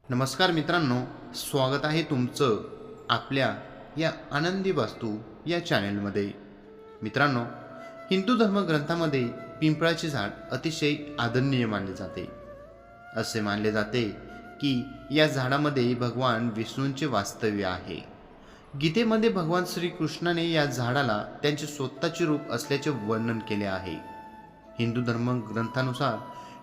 नमस्कार मित्रांनो, स्वागत आहे तुमचं आपल्या या आनंदी वास्तू या चॅनेलमध्ये. मित्रांनो, हिंदू धर्मग्रंथामध्ये पिंपळाचे झाड अतिशय आदरणीय मानले जाते. असे मानले जाते की या झाडामध्ये भगवान विष्णूंचे वास्तव्य आहे. गीतेमध्ये भगवान श्रीकृष्णाने या झाडाला त्यांचे स्वतःचे रूप असल्याचे वर्णन केले आहे. हिंदू धर्मग्रंथानुसार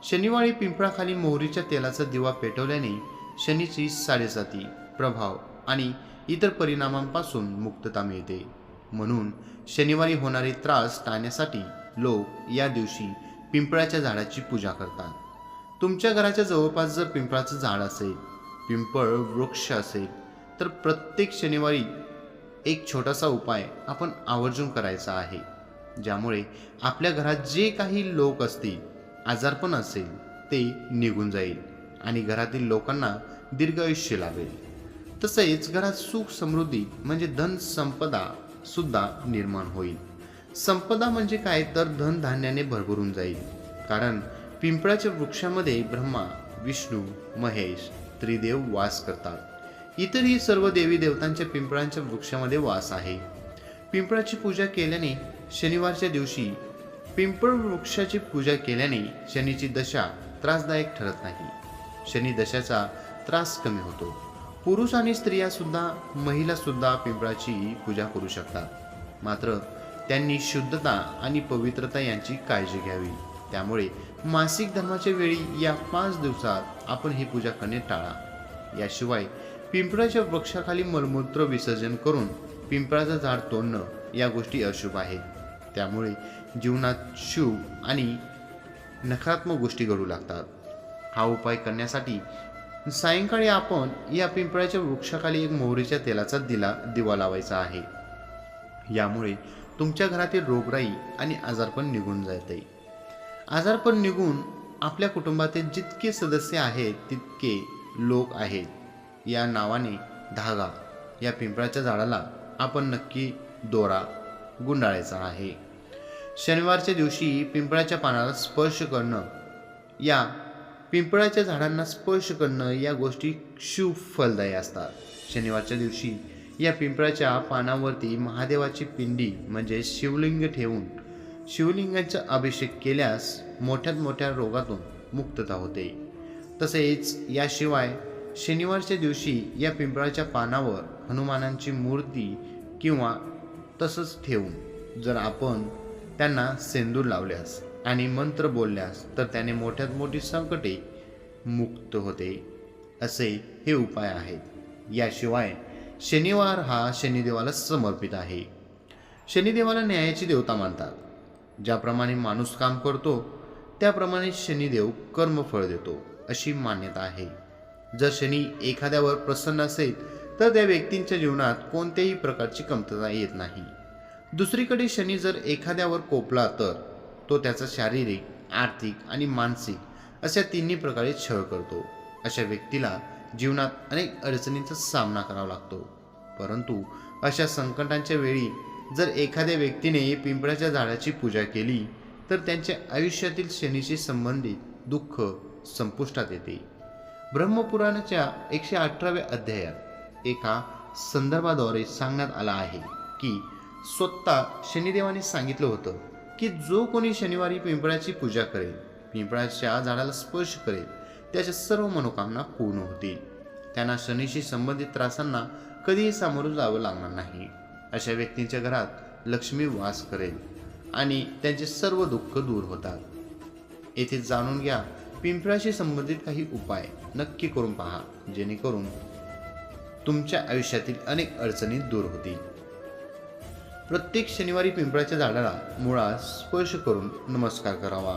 शनिवारी पिंपळाखाली मोहरीच्या तेलाचा दिवा पेटवल्याने शनीची साडेसाती प्रभाव आणि इतर परिणामांपासून मुक्तता मिळते. म्हणून शनिवारी होणारे त्रास टाळण्यासाठी लोक या दिवशी पिंपळाच्या झाडाची पूजा करतात. तुमच्या घराच्या जवळपास जर पिंपळाचं झाड असेल, पिंपळ वृक्ष असेल, तर प्रत्येक शनिवारी एक छोटासा उपाय आपण आवर्जून करायचा आहे, ज्यामुळे आपल्या घरात जे काही लोक असतील, आजारपण असेल, ते निघून जाईल आणि घरातील लोकांना दीर्घ आयुष्य लाभेल. तसेच घरात सुख समृद्धी म्हणजे धन संपदा सुद्धा निर्माण होईल. संपदा म्हणजे काय, तर धन धान्याने भरभरून जाईल. कारण पिंपळाच्या वृक्षामध्ये ब्रह्मा, विष्णू, महेश, त्रिदेव वास करतात. इतरही सर्व देवी देवतांच्या पिंपळांच्या वृक्षामध्ये वास आहे. पिंपळाची पूजा केल्याने शनिवारच्या दिवशी पिंपळ वृक्षाची पूजा केल्याने शनीची दशा त्रासदायक ठरत नाही. शनी दशाचा त्रास कमी होतो. पुरुष आणि स्त्रिया सुद्धा, महिला सुद्धा पिंपळाची पूजा करू शकतात. मात्र त्यांनी शुद्धता आणि पवित्रता यांची काळजी घ्यावी. त्यामुळे मासिक धर्माच्या वेळी या 5 दिवसात आपण ही पूजा करणे टाळा. याशिवाय पिंपळाच्या वृक्षाखाली मलमूत्र विसर्जन करून पिंपळाचं झाड तोडणं या गोष्टी अशुभ आहेत. त्यामुळे जीवनात शुभ आणि नकारात्मक गोष्टी घडू लागतात. हा उपाय करण्यासाठी सायंकाळी आपण या पिंपळाच्या वृक्षाखाली एक मोहरीच्या तेलाचा दिवा लावायचा आहे. यामुळे तुमच्या घरातील रोगराई आणि आजारपण निघून जाते. आजारपण निघून आपल्या कुटुंबातील जितके सदस्य आहेत तितके लोक आहेत या नावाने धागा या पिंपळाच्या झाडाला आपण नक्की दोरा गुंडाळायचा आहे. शनिवारच्या दिवशी पिंपळाच्या पानाला स्पर्श करणं, या पिंपळाच्या झाडांना स्पर्श करणं या गोष्टी शुभ फलदायी असतात. शनिवारच्या दिवशी या पिंपळाच्या पानावरती महादेवाची पिंडी म्हणजे शिवलिंग ठेवून शिवलिंगाचा अभिषेक केल्यास मोठ्यात मोठ्या रोगातून मुक्तता होते. तसेच याशिवाय शनिवारच्या दिवशी या पिंपळाच्या पानावर हनुमानांची मूर्ती किंवा तसंच ठेवून जर आपण त्यांना सेंदूर लावल्यास आणि मंत्र बोलल्यास तर त्याने मोठ्यात मोठी संकटे मुक्त होते. असे हे उपाय आहेत. याशिवाय शनिवार हा शनिदेवाला समर्पित आहे. शनिदेवाला न्यायाची देवता मानतात. ज्याप्रमाणे माणूस काम करतो त्याप्रमाणे शनिदेव कर्मफळ देतो अशी मान्यता आहे. जर शनी एखाद्यावर प्रसन्न असेल तर त्या व्यक्तींच्या जीवनात कोणत्याही प्रकारची कमतरता येत नाही. दुसरीकडे शनी जर एखाद्यावर कोपला तर तो त्याचा शारीरिक, आर्थिक आणि मानसिक अशा तिन्ही प्रकारे छळ करतो. अशा व्यक्तीला जीवनात अनेक अडचणींचा सामना करावा लागतो. परंतु अशा संकटांच्या वेळी जर एखाद्या व्यक्तीने पिंपळाच्या झाडाची पूजा केली तर त्यांच्या आयुष्यातील शनीशी संबंधित दुःख संपुष्टात येते. ब्रह्मपुराणाच्या 118व्या अध्यायात एका संदर्भाद्वारे सांगण्यात आला आहे की स्वतः शनिदेवाने सांगितलं होतं की जो कोणी शनिवारी पिंपळाची पूजा करेल, पिंपळाच्या झाडाला स्पर्श करेल, त्याच्या सर्व मनोकामना पूर्ण होतील. त्यांना शनीशी संबंधित त्रासांना कधीही सामोरं जावं लागणार नाही. अशा व्यक्तींच्या घरात लक्ष्मी वास करेल आणि त्यांचे सर्व दुःख दूर होतात. येथे जाणून घ्या, पिंपळाशी संबंधित काही उपाय नक्की करून पहा, जेणेकरून तुमच्या आयुष्यातील अनेक अडचणी दूर होतील. प्रत्येक शनिवारी पिंपळाच्या झाडाला मुळात स्पर्श करून नमस्कार करावा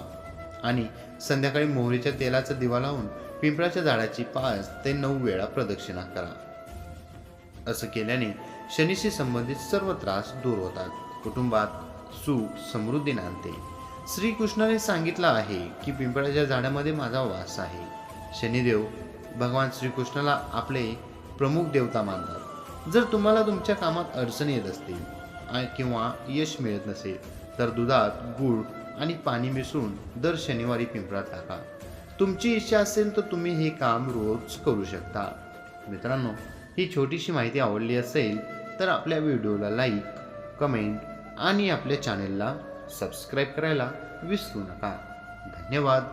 आणि संध्याकाळी मोहरीच्या तेलाचा दिवा लावून पिंपळाच्या झाडाची 5 ते 9 वेळा प्रदक्षिणा करा. असं केल्याने शनीशी संबंधित सर्व त्रास दूर होतात. कुटुंबात सुख समृद्धी नांदते. श्रीकृष्णाने सांगितलं आहे की पिंपळाच्या झाडामध्ये माझा वास आहे. शनिदेव भगवान श्रीकृष्णाला आपले प्रमुख देवता मानतात. जर तुम्हाला तुमच्या कामात अडचणी येत असतील किंवा यश मिळत नसेल तर दुधात गूळ आणि पाणी मिसळून दर शनिवारी पिंपळात टाका. तुमची इच्छा असेल तर तुम्ही हे काम रोज करू शकता. मित्रांनो, ही छोटीशी माहिती आवडली असेल तर आपल्या व्हिडिओला लाईक, कमेंट आणि आपल्या चॅनेलला सबस्क्राईब करायला विसरू नका. धन्यवाद.